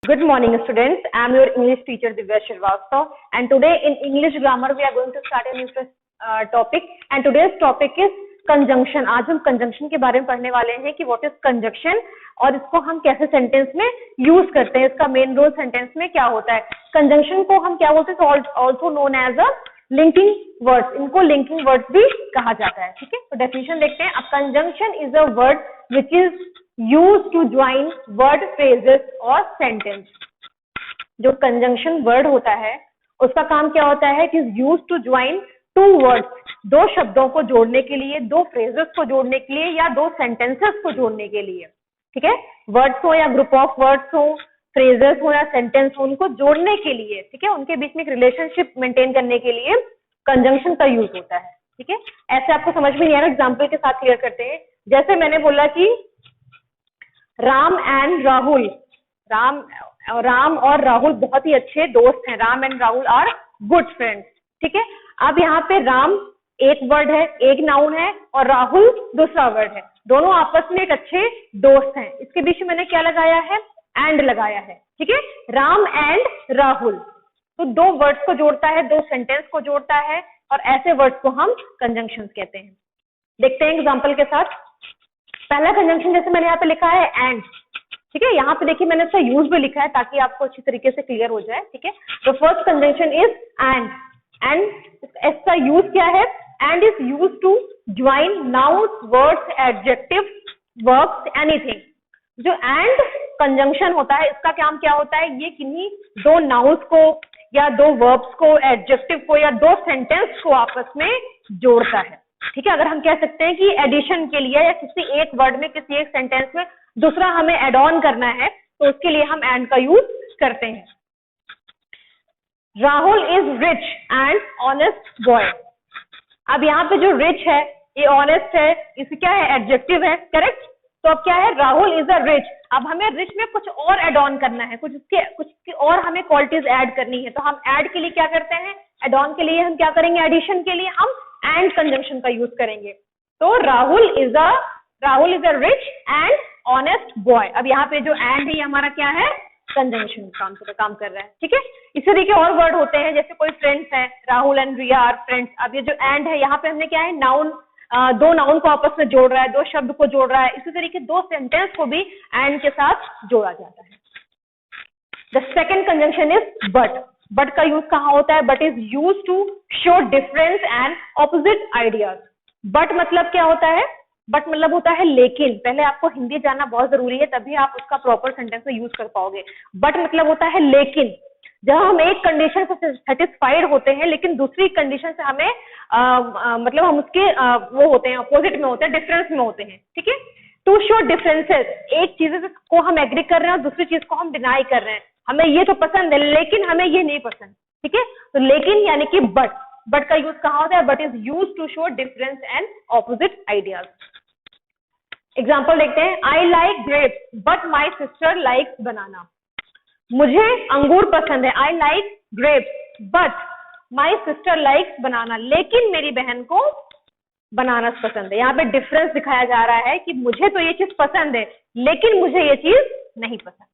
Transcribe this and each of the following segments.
Good morning, students. I am your English teacher Divya Shrivastava, and today in English grammar we are going to start a new topic. And today's topic is conjunction. आज हम conjunction के बारे में पढ़ने वाले हैं कि what is conjunction और इसको हम कैसे सेंटेंस में यूज करते हैं, इसका मेन रोल सेंटेंस में क्या होता है. कंजंक्शन को हम क्या बोलते हैं, also known as a linking words. इनको लिंकिंग वर्ड्स भी कहा जाता है. ठीक है, तो डेफिनेशन देखते हैं. A conjunction is a word which is use to join word, phrases और सेंटेंस. जो कंजंक्शन वर्ड होता है उसका काम क्या होता है, it is use to join two words, दो शब्दों को जोड़ने के लिए, दो फ्रेजेस को जोड़ने के लिए या दो सेंटेंसेस को जोड़ने के लिए. ठीक है, वर्ड्स हो या ग्रुप ऑफ वर्ड्स हो, फ्रेजेस हो या सेंटेंस हो, उनको जोड़ने के लिए, ठीक है, उनके बीच में एक रिलेशनशिप मेंटेन करने के लिए कंजंक्शन का यूज होता है. ठीक है, ऐसे आपको समझ में नहीं आ रहा, एग्जाम्पल के साथ क्लियर करते हैं. जैसे मैंने बोला कि राम एंड राहुल, राम और राहुल बहुत ही अच्छे दोस्त हैं. Ram and Rahul are good friends. ठीक है, अब यहाँ पे राम एक वर्ड है, एक नाउन है, और राहुल दूसरा वर्ड है. दोनों आपस में एक अच्छे दोस्त हैं. इसके बीच में मैंने क्या लगाया है, एंड लगाया है. ठीक है, राम एंड राहुल, तो दो वर्ड्स को जोड़ता है, दो सेंटेंस को जोड़ता है, और ऐसे वर्ड्स को हम कंजंक्शंस कहते हैं. देखते हैं एग्जांपल के साथ. पहला कंजंक्शन जैसे मैंने यहाँ पे लिखा है एंड. ठीक है, यहाँ पे देखिए मैंने इसका यूज भी लिखा है ताकि आपको अच्छी तरीके से क्लियर हो जाए. ठीक है, तो फर्स्ट कंजंक्शन इज एंड. इसका यूज क्या है, and is use to join nouns, words, adjective, verbs, anything. जो एंड कंजंक्शन होता है इसका काम क्या होता है, ये किन्हीं दो नाउन्स को या दो वर्ब्स को, एडजेक्टिव को या दो सेंटेंस को आपस में जोड़ता है. ठीक है, अगर हम कह सकते हैं कि एडिशन के लिए या किसी एक वर्ड में, किसी एक सेंटेंस में दूसरा हमें एड ऑन करना है, तो उसके लिए हम एंड का यूज करते हैं. Rahul is rich and honest boy. अब यहाँ पे जो रिच है ये ऑनेस्ट है, इसे क्या है, एडजेक्टिव है. करेक्ट, तो अब क्या है, राहुल इज अ रिच. अब हमें रिच में कुछ और एड ऑन करना है, कुछ और हमें क्वालिटीज ऐड करनी है. तो हम ऐड के लिए क्या करते हैं, एड ऑन के लिए हम क्या करेंगे, एडिशन के लिए हम एंड कंजंक्शन का यूज करेंगे. तो Rahul is a rich and honest boy. अब यहाँ पे जो एंड है हमारा क्या है, कंजंक्शन काम कर रहा है. ठीक है, इसी तरीके और वर्ड होते हैं, जैसे कोई फ्रेंड्स है, Rahul and Riya are friends. अब ये जो एंड है यहाँ पे हमने क्या है, नाउन, दो नाउन को आपस में जोड़ रहा है, दो शब्द को जोड़ रहा है. इसी तरीके दो सेंटेंस को भी एंड के साथ जोड़ा जाता है. The second conjunction is but. But का यूज कहाँ होता है, but is use to show difference and opposite ideas. But मतलब क्या होता है, बट मतलब होता है लेकिन. पहले आपको हिंदी जानना बहुत जरूरी है, तभी आप उसका प्रॉपर सेंटेंस में यूज कर पाओगे. बट मतलब होता है लेकिन, जहां हम एक कंडीशन से सेटिस्फाइड होते हैं लेकिन दूसरी कंडीशन से हमें मतलब हम उसके वो होते हैं, अपोजिट में होते हैं, डिफरेंस में होते हैं. ठीक है, टू शो डिफरेंसेस, एक चीज को हम एग्री कर रहे हैं और दूसरी चीज को हम डिनाई कर रहे हैं. हमें ये तो पसंद है लेकिन हमें ये नहीं पसंद. ठीक है, तो लेकिन यानी कि बट का यूज कहाँ होता है, but is use to show difference and opposite ideas. Example देखते हैं. I like grapes but my sister likes banana. मुझे अंगूर पसंद है, I like grapes but my sister likes banana, लेकिन मेरी बहन को बनानास पसंद है. यहाँ पे डिफरेंस दिखाया जा रहा है कि मुझे तो ये चीज पसंद है लेकिन मुझे ये चीज नहीं पसंद.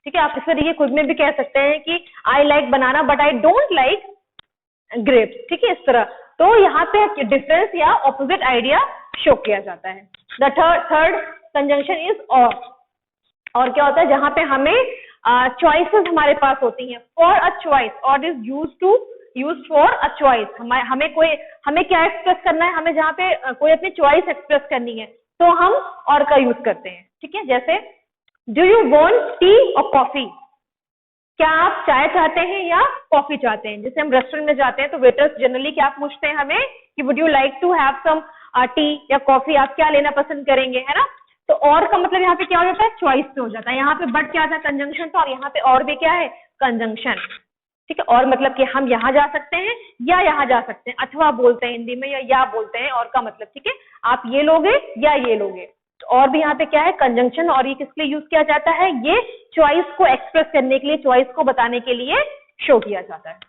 ठीक है, आप इस तरीके खुद में भी कह सकते हैं कि I like banana but I don't like grapes. ठीक है, इस तरह. तो यहाँ पे डिफरेंस या ऑपोजिट आइडिया शो किया जाता है. द थर्ड कंजंक्शन इज और क्या होता है, जहां पे हमें चॉइसेस हमारे पास होती हैं. फॉर अ चॉइस, और is use for a choice. हमें क्या एक्सप्रेस करना है, हमें जहाँ पे कोई अपनी चॉइस एक्सप्रेस करनी है तो हम और का यूज करते हैं. ठीक है, जैसे डू यू वॉन्ट टी और कॉफी. क्या आप चाय चाहते हैं या कॉफी चाहते हैं. जैसे हम रेस्टोरेंट में जाते हैं तो वेटर्स जनरली क्या पूछते हैं हमें कि would you like to have some tea या कॉफी, आप क्या लेना पसंद करेंगे, है ना. तो और का मतलब यहाँ पे क्या हो जाता है, चॉइस पे हो जाता है. यहाँ पे बट क्या था, कंजंक्शन था, और यहाँ पे और भी क्या है, कंजंक्शन. ठीक है, और मतलब कि हम यहाँ जा सकते हैं या यहाँ जा सकते हैं, अथवा बोलते हैं हिंदी में, या बोलते हैं और का मतलब. ठीक है, आप ये लोगे या ये लोगे. और भी यहाँ पे क्या है, कंजंक्शन. और ये किस लिए यूज किया जाता है, ये चॉइस को एक्सप्रेस करने के लिए, चॉइस को बताने के लिए शो किया जाता है.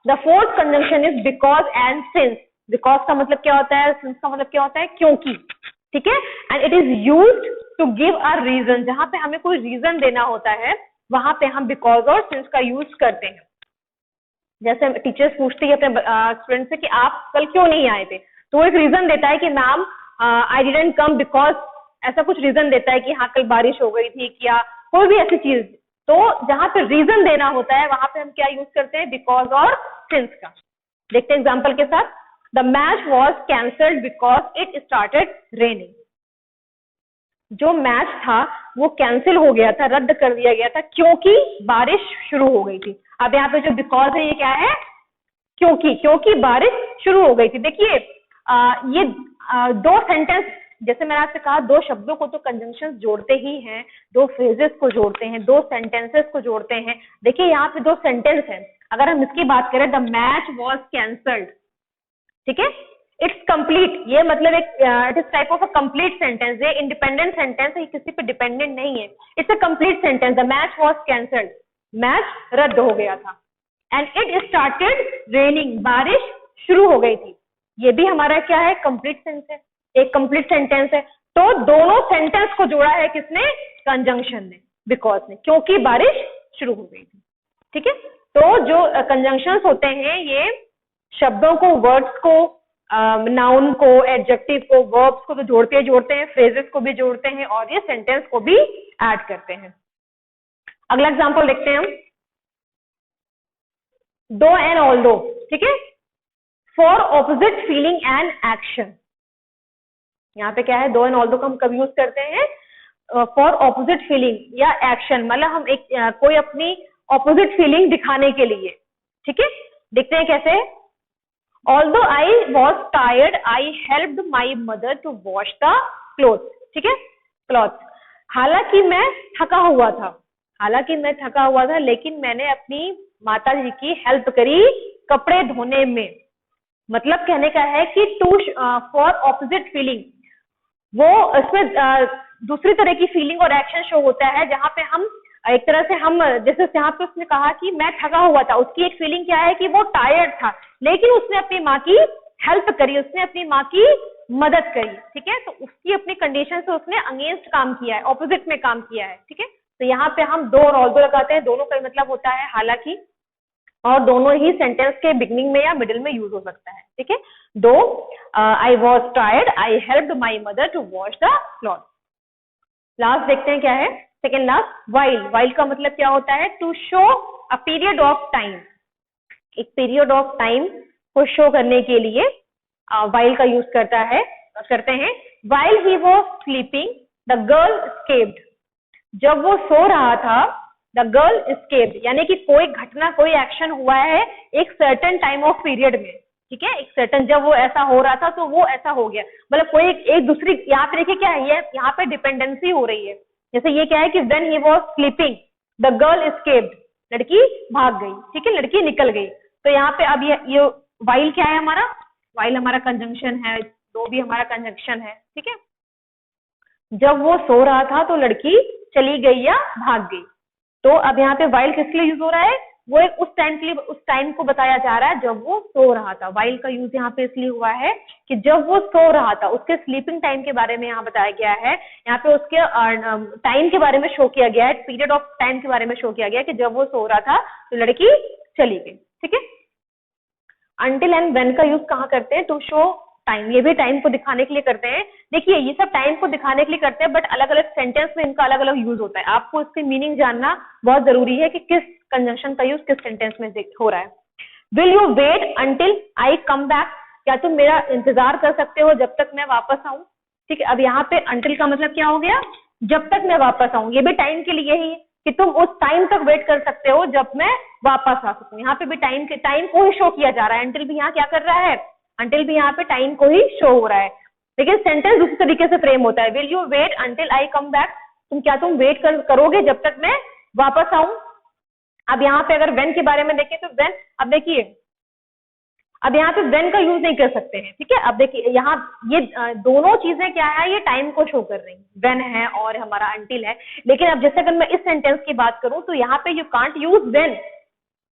The fourth conjunction is because and since. Because का मतलब क्या होता है, सिंस का मतलब क्या होता है, क्योंकि. ठीक है, and it is used to give a reason. जहां पे हमें कोई रीजन देना होता है वहां पे हम बिकॉज और सिंस का यूज करते हैं। जैसे टीचर्स पूछती है अपने स्टूडेंट से कि आप कल क्यों नहीं आए थे, तो वो एक रीजन देता है कि ma'am I didn't come because, ऐसा कुछ रीजन देता है कि हाँ कल बारिश हो गई थी, क्या कोई भी ऐसी चीज। तो जहां पे रीजन देना होता है वहां पे हम क्या यूज करते हैं, बिकॉज और सिंस का। देखते हैं एग्जाम्पल के साथ। The match was cancelled because it started raining. जो मैच था वो कैंसिल हो गया था, रद्द कर दिया गया था क्योंकि बारिश शुरू हो गई थी। अब यहाँ पे जो बिकॉज है ये क्या है, क्योंकि बारिश शुरू हो गई थी। देखिए ये दो सेंटेंस, जैसे मैंने आपसे कहा दो शब्दों को तो कंजंक्शंस जोड़ते ही हैं, दो फ्रेजेस को जोड़ते हैं, दो सेंटेंसेस को जोड़ते हैं। देखिए यहाँ पे दो सेंटेंस हैं, अगर हम इसकी बात करें द मैच वॉज कैंसल्ड, ठीक है, इट्स कंप्लीट, ये मतलब एक it is type of a complete sentence, ये इंडिपेंडेंट सेंटेंस है, किसी पे डिपेंडेंट नहीं है, it's a complete sentence. The match was cancelled, match रद्द हो गया था। एंड इट स्टार्टेड रेनिंग, बारिश शुरू हो गई थी। ये भी हमारा क्या है, कंप्लीट सेंस है, एक कंप्लीट सेंटेंस है। तो दोनों सेंटेंस को जोड़ा है किसने, कंजंक्शन ने, बिकॉज ने, क्योंकि बारिश शुरू हो गई थी। ठीक है, तो जो कंजंक्शंस होते हैं ये शब्दों को, वर्ड्स को, नाउन को, एडजेक्टिव को, वर्ब्स को तो जोड़ते हैं, फ्रेजेस को भी जोड़ते हैं और ये सेंटेंस को भी ऐड करते हैं। अगला एग्जांपल देखते हैं हम, दो एंड ऑल्दो, ठीक है, for opposite feeling and action. यहाँ पे क्या है, दो एंड ऑल्दो को हम कब यूज करते हैं, फॉर ऑपोजिट फीलिंग या एक्शन, मतलब हम एक कोई अपनी ऑपोजिट फीलिंग दिखाने के लिए। ठीक है, देखते हैं कैसे। Although I was tired, I helped my mother to wash the clothes. ठीक है, clothes। हालांकि मैं थका हुआ था, लेकिन मैंने अपनी माता जी की हेल्प करी कपड़े धोने में। मतलब कहने का है कि टू फॉर ऑपोजिट फीलिंग, वो इसमें दूसरी तरह की फीलिंग और एक्शन शो होता है, जहां पे हम एक तरह से हम, जैसे यहाँ पे उसने कहा कि मैं थका हुआ था, उसकी एक फीलिंग क्या है कि वो टायर्ड था, लेकिन उसने अपनी माँ की हेल्प करी, उसने अपनी माँ की मदद करी। ठीक है, तो उसकी अपनी कंडीशन से उसने अगेंस्ट काम किया है, ऑपोजिट में काम किया है। ठीक है, तो यहाँ पे हम दो और ऑल्दो लगाते हैं, दोनों का मतलब होता है हालांकि, और दोनों ही सेंटेंस के बिगनिंग में या मिडिल में यूज हो सकता है। ठीक है, though I was tired, I helped my mother to wash the cloth. Last देखते हैं क्या है, सेकेंड लास्ट, वाइल का मतलब क्या होता है, to show a period of time, एक पीरियड ऑफ टाइम को शो करने के लिए वाइल का यूज करते हैं। While he was sleeping the girl escaped, जब वो सो रहा था, द गर्ल एस्केप्ड, यानी कि कोई घटना, कोई एक्शन हुआ है एक सर्टेन टाइम ऑफ पीरियड में। ठीक है, एक सर्टेन, जब वो ऐसा हो रहा था तो वो ऐसा हो गया, मतलब कोई एक दूसरी, यहाँ पे देखिए क्या है, ये यहाँ पे डिपेंडेंसी हो रही है। जैसे ये क्या है कि when he was sleeping the girl escaped, लड़की भाग गई। ठीक है, लड़की निकल गई। तो यहाँ पे अब ये while क्या है हमारा, while हमारा कंजंक्शन है, दो भी हमारा कंजंक्शन है। ठीक है, जब वो सो रहा था तो लड़की चली गई या भाग गई। तो अब यहाँ पे while किस लिए यूज हो रहा है, वो एक उस टाइम के लिए, उस टाइम को बताया जा रहा है जब वो सो रहा था। while का यूज यहाँ पे इसलिए हुआ है कि जब वो सो रहा था, उसके स्लीपिंग टाइम के बारे में यहाँ बताया गया है, यहाँ पे उसके टाइम के बारे में शो किया गया है, पीरियड ऑफ टाइम के बारे में शो किया गया है कि जब वो सो रहा था तो लड़की चली गई। ठीक है, until and when का यूज कहाँ करते हैं, टू शो टाइम, ये भी टाइम को दिखाने के लिए करते हैं। देखिए ये सब टाइम को दिखाने के लिए करते हैं, बट अलग अलग सेंटेंस में इनका अलग अलग यूज होता है। आपको इसके मीनिंग जानना बहुत जरूरी है कि किस कंजंक्शन का यूज किस सेंटेंस में हो रहा है। Will you wait until I come back, क्या तुम मेरा इंतजार कर सकते हो जब तक मैं वापस आऊं। ठीक है, अब यहाँ पे अंटिल का मतलब क्या हो गया, जब तक मैं वापस आऊं। ये भी टाइम के लिए ही कि तुम उस टाइम तक वेट कर सकते हो जब मैं वापस आ सकूं। यहाँ पे भी टाइम को ही शो किया जा रहा है। अंटिल भी यहाँ क्या कर रहा है, अंटिल भी यहाँ पे टाइम को ही शो हो रहा है, लेकिन सेंटेंस दूसरी तरीके से फ्रेम होता है। Will you wait until I come back, क्या तुम वेट करोगे जब तक मैं वापस आऊं। अब यहाँ पे अगर वेन के बारे में देखें तो वेन, अब देखिए अब यहाँ पे वेन का यूज नहीं कर सकते हैं। ठीक है, अब देखिए यहाँ ये दोनों चीजें क्या है, ये टाइम को शो कर रही हैं, वेन है और हमारा अंटिल है। लेकिन अब जैसे अगर मैं इस सेंटेंस की बात करूं तो यहाँ पे यू कांट यूज वेन।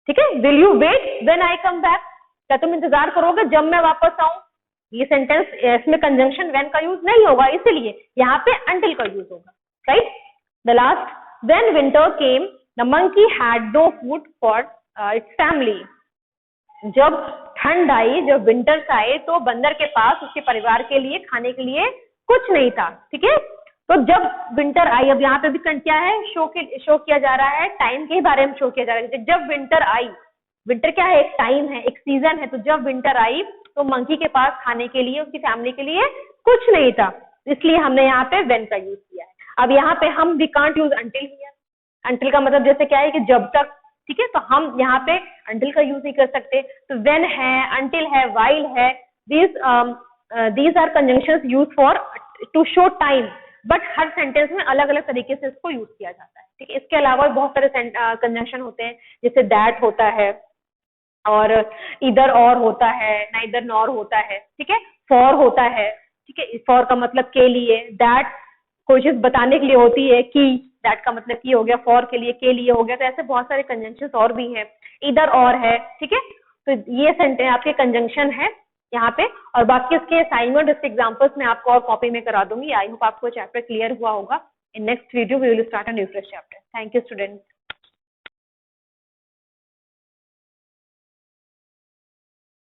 ठीक है, will you wait when I come back, क्या तुम इंतजार करोगे जब मैं वापस आऊं। ये सेंटेंस, इसमें कंजंक्शन वेन का यूज नहीं होगा, इसीलिए यहाँ पे अंटिल का यूज होगा। Right, the last, when winter came the monkey had no food for its family. जब ठंड आई, जब विंटर्स आए, तो बंदर के पास उसके परिवार के लिए खाने के लिए कुछ नहीं था। ठीक है, तो जब विंटर आई, अब यहाँ पे भी क्या है, शो किया जा रहा है, टाइम के बारे में शो किया जा रहा है। जब विंटर आई, विंटर क्या है, एक टाइम है, एक सीजन है, तो जब विंटर आई तो मंकी के पास खाने के लिए, उसकी फैमिली के लिए कुछ नहीं था, इसलिए हमने यहाँ पे व्हेन का यूज किया है। अब यहाँ पे हम we can't use until here. Until का मतलब जैसे क्या है कि जब तक, ठीक है, तो हम यहाँ पे अंटिल का यूज नहीं कर सकते। तो व्हेन है, अंटिल है, व्हाइल है, these are conjunctions use for to show time, but हर सेंटेंस में अलग अलग तरीके से इसको यूज किया जाता है। ठीक है, इसके अलावा बहुत सारे कंजंक्शन होते हैं, जैसे दैट होता है, और इधर और होता है, नाइदर नॉर होता है। ठीक है, फॉर होता है। ठीक है, फॉर का मतलब के लिए, दैट कोई चीज बताने के लिए होती है, की, दैट का मतलब की हो गया, फॉर के लिए हो गया। तो ऐसे बहुत सारे कंजंक्शंस और भी हैं, इधर और है। ठीक है, तो ये सेंटेंस आपके कंजंक्शन है यहाँ पे, और बाकी इसके असाइनमेंट, इसके एग्जांपल्स मैं आपको और कॉपी में करा दूंगी। आई होप आपको चैप्टर क्लियर हुआ होगा। In next video we will start a new fresh chapter. Thank you students.